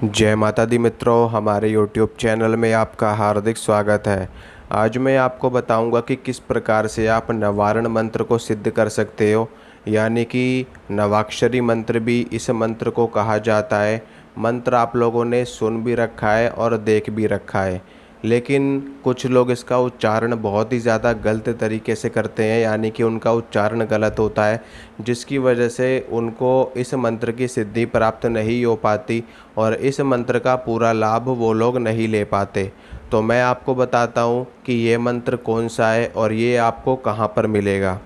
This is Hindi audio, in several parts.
जय माता दी मित्रों, हमारे यूट्यूब चैनल में आपका हार्दिक स्वागत है। आज मैं आपको बताऊंगा कि किस प्रकार से आप नवारण मंत्र को सिद्ध कर सकते हो, यानी कि नवाक्षरी मंत्र भी इस मंत्र को कहा जाता है। मंत्र आप लोगों ने सुन भी रखा है और देख भी रखा है, लेकिन कुछ लोग इसका उच्चारण बहुत ही ज़्यादा गलत तरीके से करते हैं, यानी कि उनका उच्चारण गलत होता है, जिसकी वजह से उनको इस मंत्र की सिद्धि प्राप्त नहीं हो पाती और इस मंत्र का पूरा लाभ वो लोग नहीं ले पाते। तो मैं आपको बताता हूँ कि ये मंत्र कौन सा है और ये आपको कहाँ पर मिलेगा।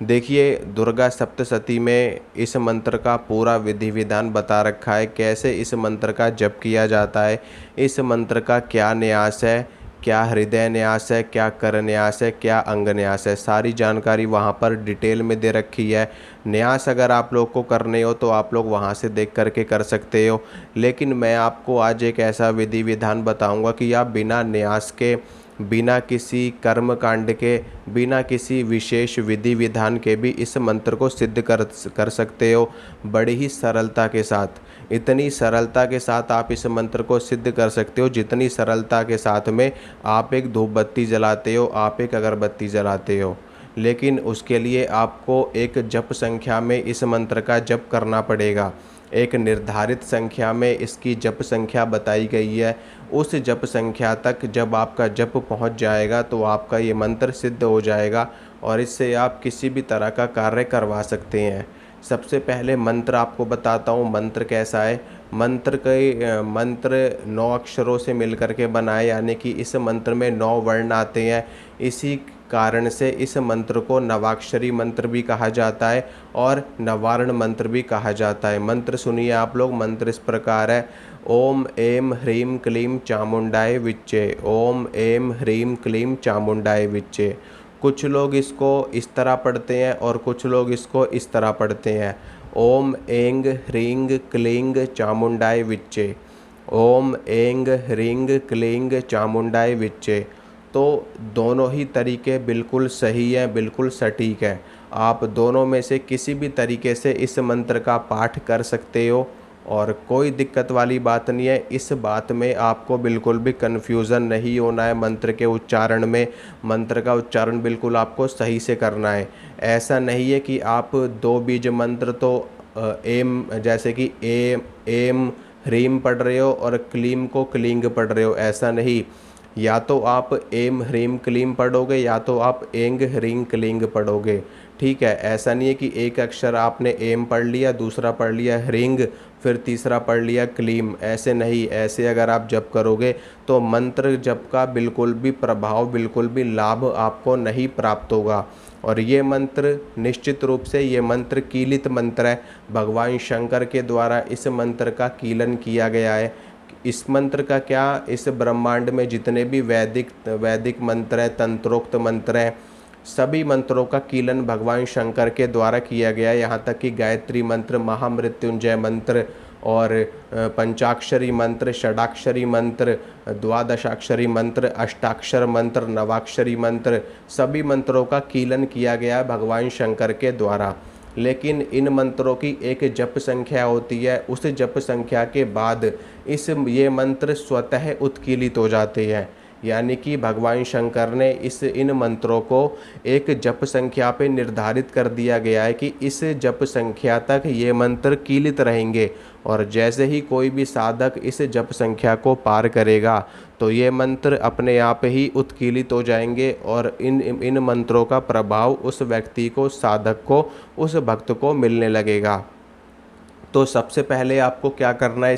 देखिए, दुर्गा सप्तशती में इस मंत्र का पूरा विधि विधान बता रखा है, कैसे इस मंत्र का जप किया जाता है, इस मंत्र का क्या न्यास है, क्या हृदय न्यास है, क्या कर न्यास है, क्या अंग न्यास है, सारी जानकारी वहाँ पर डिटेल में दे रखी है। न्यास अगर आप लोग को करने हो तो आप लोग वहाँ से देख करके कर सकते हो, लेकिन मैं आपको आज एक ऐसा विधि विधान बताऊँगा कि आप बिना न्यास के, बिना किसी कर्म कांड के, बिना किसी विशेष विधि विधान के भी इस मंत्र को सिद्ध कर सकते हो, बड़ी ही सरलता के साथ। इतनी सरलता के साथ आप इस मंत्र को सिद्ध कर सकते हो जितनी सरलता के साथ में आप एक धूप बत्ती जलाते हो, आप एक अगरबत्ती जलाते हो। लेकिन उसके लिए आपको एक जप संख्या में इस मंत्र का जप करना पड़ेगा। एक निर्धारित संख्या में इसकी जप संख्या बताई गई है। उस जप संख्या तक जब आपका जप पहुंच जाएगा तो आपका ये मंत्र सिद्ध हो जाएगा और इससे आप किसी भी तरह का कार्य करवा सकते हैं। सबसे पहले मंत्र आपको बताता हूँ, मंत्र कैसा है। मंत्र 9 अक्षरों से मिलकर के बना है, यानी कि इस मंत्र में 9 वर्ण आते हैं। इसी कारण से इस मंत्र को नवाक्षरी मंत्र भी कहा जाता है और नवारण मंत्र भी कहा जाता है। मंत्र सुनिए आप लोग। मंत्र इस प्रकार है: ओम ऐं ह्रीं क्लीं चामुंडाय विच्चे। ओम ऐं ह्रीं क्लीं चामुंडाय विच्चे। कुछ लोग इसको इस तरह पढ़ते हैं और कुछ लोग इसको इस तरह पढ़ते हैं: ओम ऐं ह्रीं क्लीं चामुंडाय विच्चे। ओम ऐं ह्रीं क्लीं चामुंडाय विच्चे। तो दोनों ही तरीके बिल्कुल सही हैं, बिल्कुल सटीक है। आप दोनों में से किसी भी तरीके से इस मंत्र का पाठ कर सकते हो और कोई दिक्कत वाली बात नहीं है। इस बात में आपको बिल्कुल भी कन्फ्यूज़न नहीं होना है मंत्र के उच्चारण में। मंत्र का उच्चारण बिल्कुल आपको सही से करना है। ऐसा नहीं है कि आप दो बीज मंत्र तो एम, जैसे कि एम ह्रीम पढ़ रहे हो और क्लीम को क्लिंग पढ़ रहे हो, ऐसा नहीं। या तो आप एम ह्रीम क्लीम पढ़ोगे या तो आप एंग ह्रीं क्लिंग पढ़ोगे, ठीक है। ऐसा नहीं है कि एक अक्षर आपने एम पढ़ लिया, दूसरा पढ़ लिया ह्रींग, फिर तीसरा पढ़ लिया क्लीम, ऐसे नहीं। ऐसे अगर आप जप करोगे तो मंत्र जप का बिल्कुल भी प्रभाव, बिल्कुल भी लाभ आपको नहीं प्राप्त होगा। और ये मंत्र निश्चित रूप से ये मंत्र कीलित मंत्र है। भगवान शंकर के द्वारा इस मंत्र का कीलन किया गया है। इस मंत्र का क्या, इस ब्रह्मांड में जितने भी वैदिक मंत्र हैं, तंत्रोक्त मंत्र हैं, सभी मंत्रों का कीलन भगवान शंकर के द्वारा किया गया है। यहाँ तक कि गायत्री मंत्र, महामृत्युंजय मंत्र और पंचाक्षरी मंत्र, षडाक्षरी मंत्र, द्वादशाक्षरी मंत्र, अष्टाक्षर मंत्र, नवाक्षरी मंत्र, सभी मंत्रों का कीलन किया गया है भगवान शंकर के द्वारा। लेकिन इन मंत्रों की एक जप संख्या होती है, उस जप संख्या के बाद ये मंत्र स्वतः उत्कीलित हो जाते हैं। यानी कि भगवान शंकर ने इन मंत्रों को एक जप संख्या पे निर्धारित कर दिया गया है कि इस जप संख्या तक ये मंत्र कीलित रहेंगे और जैसे ही कोई भी साधक इस जप संख्या को पार करेगा तो ये मंत्र अपने आप ही उत्कीलित हो जाएंगे और इन मंत्रों का प्रभाव उस व्यक्ति को, साधक को, उस भक्त को मिलने लगेगा। तो सबसे पहले आपको क्या करना है,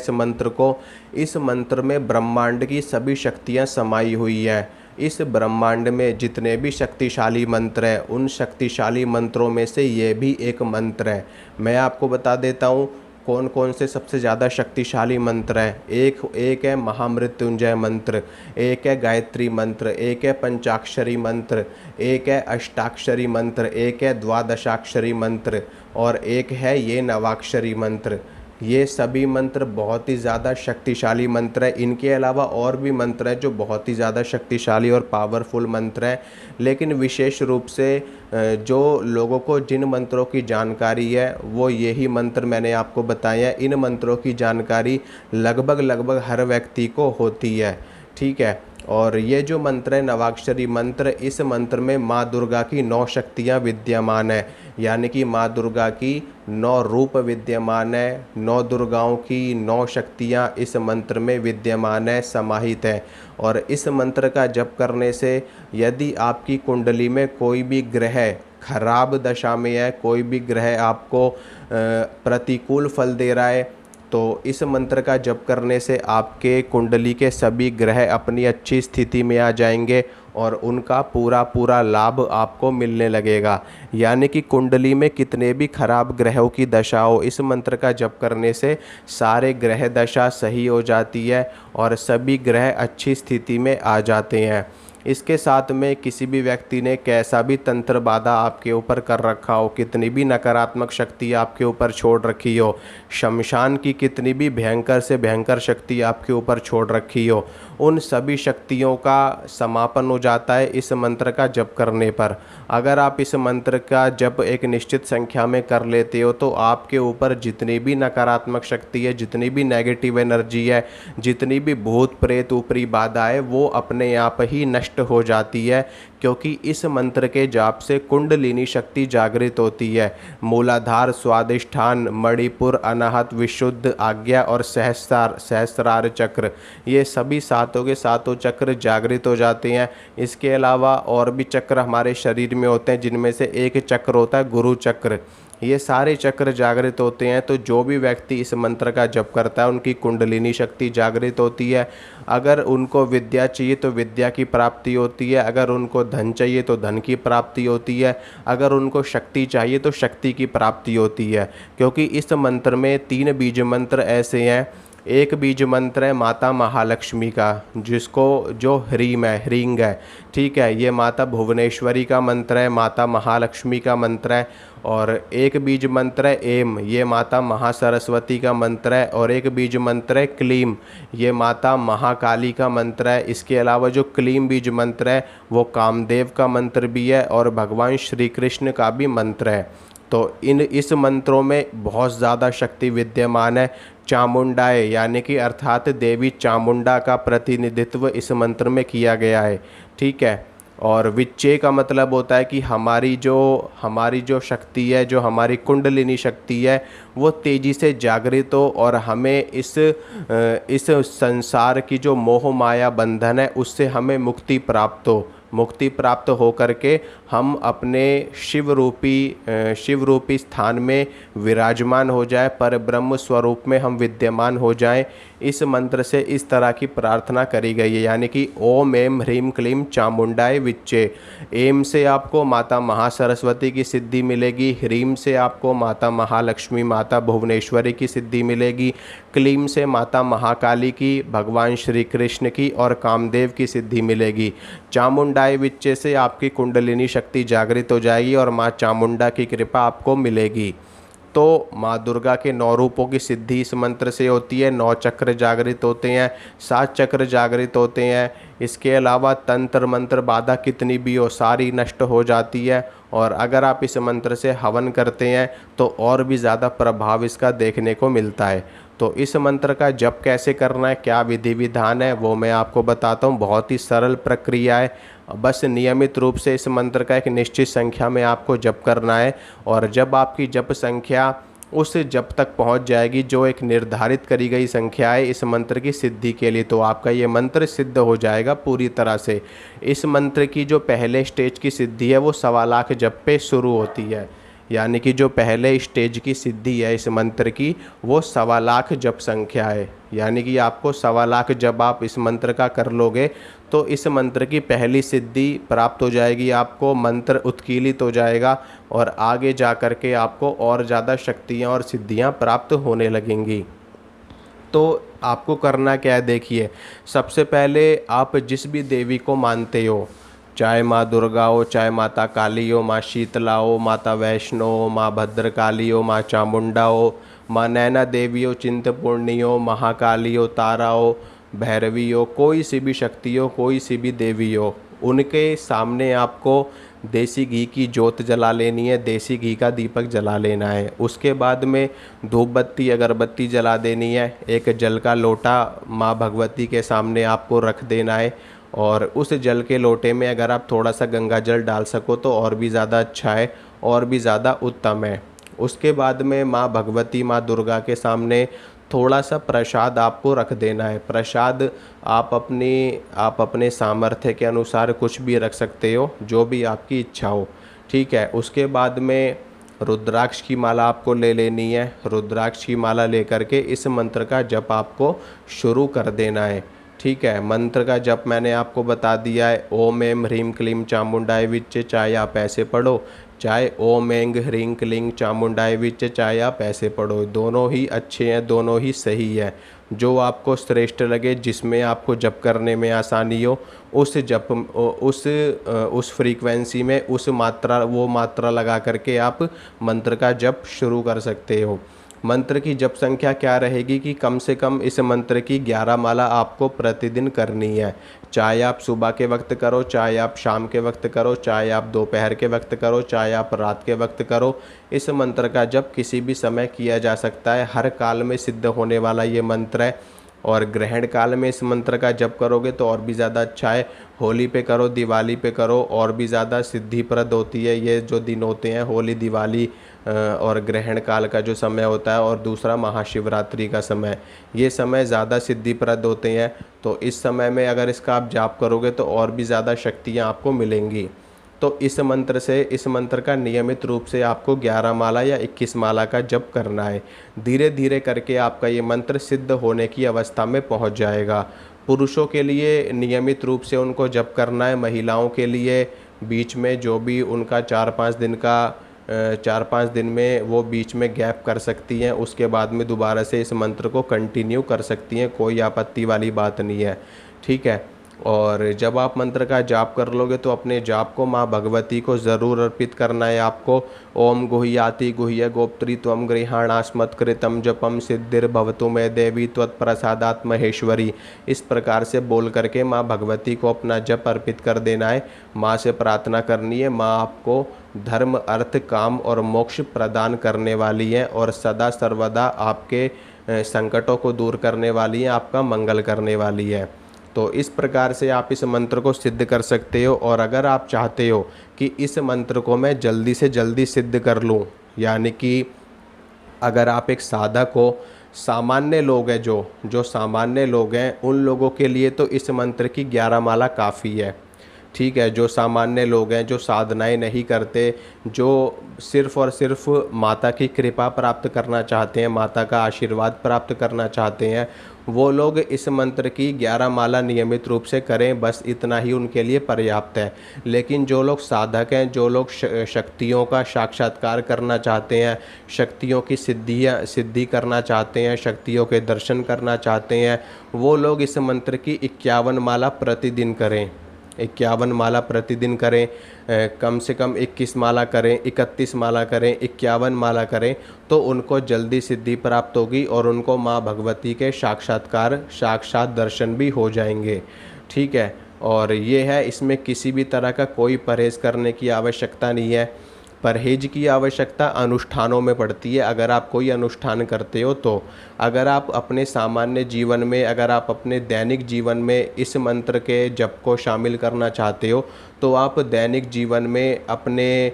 इस मंत्र में ब्रह्मांड की सभी शक्तियाँ समाई हुई हैं। इस ब्रह्मांड में जितने भी शक्तिशाली मंत्र हैं, उन शक्तिशाली मंत्रों में से ये भी एक मंत्र है। मैं आपको बता देता हूँ कौन कौन से सबसे ज़्यादा शक्तिशाली मंत्र हैं। एक है महामृत्युंजय मंत्र, एक है गायत्री मंत्र, एक है पंचाक्षरी मंत्र, एक है अष्टाक्षरी मंत्र, एक है द्वादशाक्षरी मंत्र और एक है ये नवाक्षरी मंत्र। ये सभी मंत्र बहुत ही ज़्यादा शक्तिशाली मंत्र है। इनके अलावा और भी मंत्र हैं जो बहुत ही ज़्यादा शक्तिशाली और पावरफुल मंत्र हैं, लेकिन विशेष रूप से जो लोगों को जिन मंत्रों की जानकारी है वो यही मंत्र मैंने आपको बताए हैं। इन मंत्रों की जानकारी लगभग हर व्यक्ति को होती है, ठीक है। और ये जो मंत्र है नवाक्षरी मंत्र, इस मंत्र में माँ दुर्गा की 9 शक्तियाँ विद्यमान है, यानी कि माँ दुर्गा की 9 रूप विद्यमान है। 9 दुर्गाओं की 9 शक्तियाँ इस मंत्र में विद्यमान है, समाहित है। और इस मंत्र का जप करने से यदि आपकी कुंडली में कोई भी ग्रह खराब दशा में है, कोई भी ग्रह आपको प्रतिकूल फल दे रहा है, तो इस मंत्र का जप करने से आपके कुंडली के सभी ग्रह अपनी अच्छी स्थिति में आ जाएंगे और उनका पूरा लाभ आपको मिलने लगेगा। यानी कि कुंडली में कितने भी खराब ग्रहों की दशा हो, इस मंत्र का जप करने से सारे ग्रह दशा सही हो जाती है और सभी ग्रह अच्छी स्थिति में आ जाते हैं। इसके साथ में किसी भी व्यक्ति ने कैसा भी तंत्र बाधा आपके ऊपर कर रखा हो, कितनी भी नकारात्मक शक्ति आपके ऊपर छोड़ रखी हो, शमशान की कितनी भी भयंकर से भयंकर शक्ति आपके ऊपर छोड़ रखी हो, उन सभी शक्तियों का समापन हो जाता है इस मंत्र का जप करने पर। अगर आप इस मंत्र का जप एक निश्चित संख्या में कर लेते हो तो आपके ऊपर जितनी भी नकारात्मक शक्ति है, जितनी भी नेगेटिव एनर्जी है, जितनी भी भूत प्रेत ऊपरी बाधा है, वो अपने आप ही नष्ट हो जाती है, क्योंकि इस मंत्र के जाप से कुंडलिनी शक्ति जागृत होती है। मूलाधार, स्वादिष्ठान, मणिपुर, अनाहत, विशुद्ध, आज्ञा और सहस्रार चक्र, ये सभी सातों के सातों चक्र जागृत हो जाते हैं। इसके अलावा और भी चक्र हमारे शरीर में होते हैं, जिनमें से एक चक्र होता है गुरु चक्र। ये सारे चक्र जागृत होते हैं। तो जो भी व्यक्ति इस मंत्र का जप करता है उनकी कुंडलिनी शक्ति जागृत होती है। अगर उनको विद्या चाहिए तो विद्या की प्राप्ति होती है, अगर उनको धन चाहिए तो धन की प्राप्ति होती है, अगर उनको शक्ति चाहिए तो शक्ति की प्राप्ति होती है। क्योंकि इस मंत्र में 3 बीज मंत्र ऐसे हैं। एक बीज मंत्र है माता महालक्ष्मी का, जिसको जो ह्रीम है, ह्रींग है, ठीक है, ये माता भुवनेश्वरी का मंत्र है, माता महालक्ष्मी का मंत्र है। और एक बीज मंत्र है एम, ये माता महासरस्वती का मंत्र है। और एक बीज मंत्र है क्लीम, ये माता महाकाली का मंत्र है। इसके अलावा जो क्लीम बीज मंत्र है वो कामदेव का मंत्र भी है और भगवान श्री कृष्ण का भी मंत्र है। तो इस मंत्रों में बहुत ज़्यादा शक्ति विद्यमान है। चामुंडाए यानी कि अर्थात देवी चामुंडा का प्रतिनिधित्व इस मंत्र में किया गया है, ठीक है। और विच्चे का मतलब होता है कि हमारी जो शक्ति है, जो हमारी कुंडलिनी शक्ति है, वो तेज़ी से जागृत हो और हमें इस संसार की जो मोह माया बंधन है उससे हमें मुक्ति प्राप्त हो। मुक्ति प्राप्त हो करके हम अपने शिव रूपी स्थान में विराजमान हो जाए, पर ब्रह्म स्वरूप में हम विद्यमान हो जाएं। इस मंत्र से इस तरह की प्रार्थना करी गई है, यानी कि ओम एम ह्रीम क्लीम चामुंडाय विच्चे। एम से आपको माता महासरस्वती की सिद्धि मिलेगी, ह्रीम से आपको माता महालक्ष्मी माता भुवनेश्वरी की सिद्धि मिलेगी, क्लीम से माता महाकाली की, भगवान श्री कृष्ण की और कामदेव की सिद्धि मिलेगी। चामुंडाय विच्चे से आपकी कुंडलिनी शक्ति जागृत हो जाएगी और माँ चामुंडा की कृपा आपको मिलेगी। तो माँ दुर्गा के 9 रूपों की सिद्धि इस मंत्र से होती है। 9 चक्र जागृत होते हैं, 7 चक्र जागृत होते हैं। इसके अलावा तंत्र मंत्र बाधा कितनी भी हो सारी नष्ट हो जाती है। और अगर आप इस मंत्र से हवन करते हैं तो और भी ज़्यादा प्रभाव इसका देखने को मिलता है। तो इस मंत्र का जप कैसे करना है, क्या विधि विधान है, वो मैं आपको बताता हूँ। बहुत ही सरल प्रक्रिया है। बस नियमित रूप से इस मंत्र का एक निश्चित संख्या में आपको जप करना है। और जब आपकी जप संख्या उस जप तक पहुंच जाएगी जो एक निर्धारित करी गई संख्या है इस मंत्र की सिद्धि के लिए, तो आपका ये मंत्र सिद्ध हो जाएगा पूरी तरह से। इस मंत्र की जो पहले स्टेज की सिद्धि है वो 1.25 लाख जप पे शुरू होती है। यानी कि जो पहले स्टेज की सिद्धि है इस मंत्र की वो 1.25 लाख जप संख्या है। यानी कि आपको 1.25 लाख जब आप इस मंत्र का कर लोगे तो इस मंत्र की पहली सिद्धि प्राप्त हो जाएगी, आपको मंत्र उत्कीलित हो जाएगा और आगे जा कर के आपको और ज़्यादा शक्तियाँ और सिद्धियाँ प्राप्त होने लगेंगी। तो आपको करना क्या है, देखिए, सबसे पहले आप जिस भी देवी को मानते हो, चाहे माँ दुर्गा हो, चाहे माता काली हो, माँ शीतला हो, माता वैष्णो हो, माँ भद्रकाली हो, माँ चामुंडा हो, माँ नैना देवी हो, चिंतपूर्णी हो, महाकाली हो, तारा हो, भैरवी हो, कोई सी भी शक्ति हो, कोई सी भी देवी हो, उनके सामने आपको देसी घी की जोत जला लेनी है, देसी घी का दीपक जला लेना है। उसके बाद में धूप बत्ती अगरबत्ती जला देनी है। एक जल का लोटा माँ भगवती के सामने आपको रख देना है, और उस जल के लोटे में अगर आप थोड़ा सा गंगा जल डाल सको तो और भी ज़्यादा अच्छा है, और भी ज़्यादा उत्तम है। उसके बाद में माँ भगवती, माँ दुर्गा के सामने थोड़ा सा प्रसाद आपको रख देना है। प्रसाद आप अपने सामर्थ्य के अनुसार कुछ भी रख सकते हो, जो भी आपकी इच्छा हो, ठीक है। उसके बाद में रुद्राक्ष की माला आपको ले लेनी है। रुद्राक्ष की माला लेकर के इस मंत्र का जप आपको शुरू कर देना है, ठीक है। मंत्र का जप मैंने आपको बता दिया है। ओम एम ह्रीम क्लीम चामुंडाय विच, चाहे आप ऐसे पढ़ो, चाहे ओम एंग ह्रीं क्लीं चामुंडाय विच, चाहे आप ऐसे पढ़ो, दोनों ही अच्छे हैं, दोनों ही सही है। जो आपको श्रेष्ठ लगे, जिसमें आपको जप करने में आसानी हो, उस जप उस फ्रीक्वेंसी में वो मात्रा लगा करके आप मंत्र का जप शुरू कर सकते हो। मंत्र की जप संख्या क्या रहेगी कि कम से कम इस मंत्र की 11 माला आपको प्रतिदिन करनी है। चाहे आप सुबह के वक्त करो, चाहे आप शाम के वक्त करो, चाहे आप दोपहर के वक्त करो, चाहे आप रात के वक्त करो। इस मंत्र का जप किसी भी समय किया जा सकता है, हर काल में सिद्ध होने वाला ये मंत्र है। और ग्रहण काल में इस मंत्र का जप करोगे तो और भी ज़्यादा अच्छा है। होली पे करो, दिवाली पे करो, और भी ज़्यादा सिद्धिप्रद होती है। ये जो दिन होते हैं, होली, दिवाली और ग्रहण काल का जो समय होता है, और दूसरा महाशिवरात्रि का समय, ये समय ज़्यादा सिद्धिप्रद होते हैं। तो इस समय में अगर इसका आप जाप करोगे तो और भी ज़्यादा शक्तियाँ आपको मिलेंगी। तो इस मंत्र का नियमित रूप से आपको 11 माला या 21 माला का जप करना है। धीरे धीरे करके आपका ये मंत्र सिद्ध होने की अवस्था में पहुंच जाएगा। पुरुषों के लिए नियमित रूप से उनको जप करना है। महिलाओं के लिए बीच में जो भी उनका 4-5 दिन में वो बीच में गैप कर सकती हैं, उसके बाद में दोबारा से इस मंत्र को कंटिन्यू कर सकती हैं, कोई आपत्ति वाली बात नहीं है, ठीक है। और जब आप मंत्र का जाप कर लोगे तो अपने जाप को माँ भगवती को ज़रूर अर्पित करना है आपको। ओम गुह्याति गुह्य गोप्त्री त्वं गृहाणास्मत्कृतं जपम सिद्धिर्भवतु मे देवी त्वत्प्रसादात् महेश्वरी, इस प्रकार से बोल करके माँ भगवती को अपना जप अर्पित कर देना है। माँ से प्रार्थना करनी है, माँ आपको धर्म, अर्थ, काम और मोक्ष प्रदान करने वाली है, और सदा सर्वदा आपके संकटों को दूर करने वाली है, आपका मंगल करने वाली है। तो इस प्रकार से आप इस मंत्र को सिद्ध कर सकते हो। और अगर आप चाहते हो कि इस मंत्र को मैं जल्दी से जल्दी सिद्ध कर लूँ, यानी कि अगर आप एक साधक हो, सामान्य लोग हैं, जो सामान्य लोग हैं, उन लोगों के लिए तो इस मंत्र की 11 माला काफ़ी है, ठीक है। जो सामान्य लोग हैं, जो साधनाएं नहीं करते, जो सिर्फ़ और सिर्फ माता की कृपा प्राप्त करना चाहते हैं, माता का आशीर्वाद प्राप्त करना चाहते हैं, वो लोग इस मंत्र की 11 माला नियमित रूप से करें, बस इतना ही उनके लिए पर्याप्त है। लेकिन जो लोग साधक हैं, जो लोग शक्तियों का साक्षात्कार करना चाहते हैं, शक्तियों की सिद्धि करना चाहते हैं, शक्तियों के दर्शन करना चाहते हैं, वो लोग इस मंत्र की 51 माला प्रतिदिन करें। 51 माला प्रतिदिन करें, कम से कम 21 माला करें, 31 माला करें, 51 माला करें, तो उनको जल्दी सिद्धि प्राप्त होगी और उनको माँ भगवती के साक्षात दर्शन भी हो जाएंगे, ठीक है। और ये है, इसमें किसी भी तरह का कोई परहेज़ करने की आवश्यकता नहीं है। परहेज की आवश्यकता अनुष्ठानों में पड़ती है। अगर आप कोई अनुष्ठान करते हो तो अगर आप अपने सामान्य जीवन में, अगर आप अपने दैनिक जीवन में इस मंत्र के जप को शामिल करना चाहते हो, तो आप दैनिक जीवन में अपने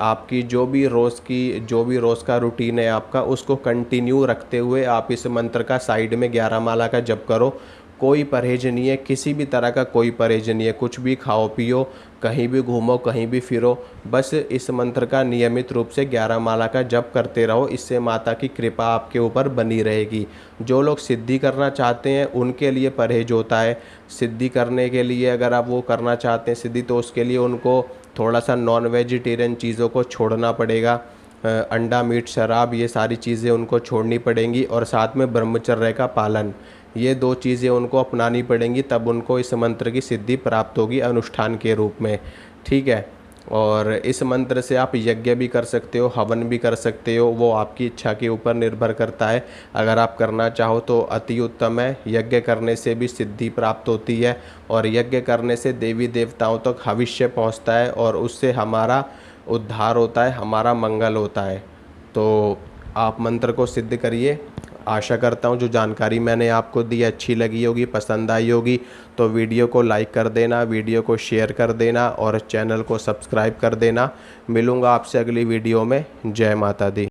आपकी जो भी रोज़ का रूटीन है आपका, उसको कंटिन्यू रखते हुए आप इस मंत्र का साइड में 11 माला का जप करो। कोई परहेज नहीं है, किसी भी तरह का कोई परहेज नहीं है। कुछ भी खाओ पियो, कहीं भी घूमो, कहीं भी फिरो, बस इस मंत्र का नियमित रूप से 11 माला का जप करते रहो। इससे माता की कृपा आपके ऊपर बनी रहेगी। जो लोग सिद्धि करना चाहते हैं उनके लिए परहेज होता है। सिद्धि करने के लिए अगर आप वो करना चाहते हैं सिद्धि, तो उसके लिए उनको थोड़ा सा नॉन वेजिटेरियन चीज़ों को छोड़ना पड़ेगा। अंडा, मीट, शराब, ये सारी चीज़ें उनको छोड़नी पड़ेंगी, और साथ में ब्रह्मचर्य का पालन, ये 2 चीज़ें उनको अपनानी पड़ेंगी, तब उनको इस मंत्र की सिद्धि प्राप्त होगी अनुष्ठान के रूप में, ठीक है। और इस मंत्र से आप यज्ञ भी कर सकते हो, हवन भी कर सकते हो, वो आपकी इच्छा के ऊपर निर्भर करता है। अगर आप करना चाहो तो अति उत्तम है। यज्ञ करने से भी सिद्धि प्राप्त होती है और यज्ञ करने से देवी देवताओं तक भविष्य पहुंचता है और उससे हमारा उद्धार होता है, हमारा मंगल होता है। तो आप मंत्र को सिद्ध करिए। आशा करता हूँ जो जानकारी मैंने आपको दी अच्छी लगी होगी, पसंद आई होगी। तो वीडियो को लाइक कर देना, वीडियो को शेयर कर देना और चैनल को सब्सक्राइब कर देना। मिलूँगा आपसे अगली वीडियो में। जय माता दी।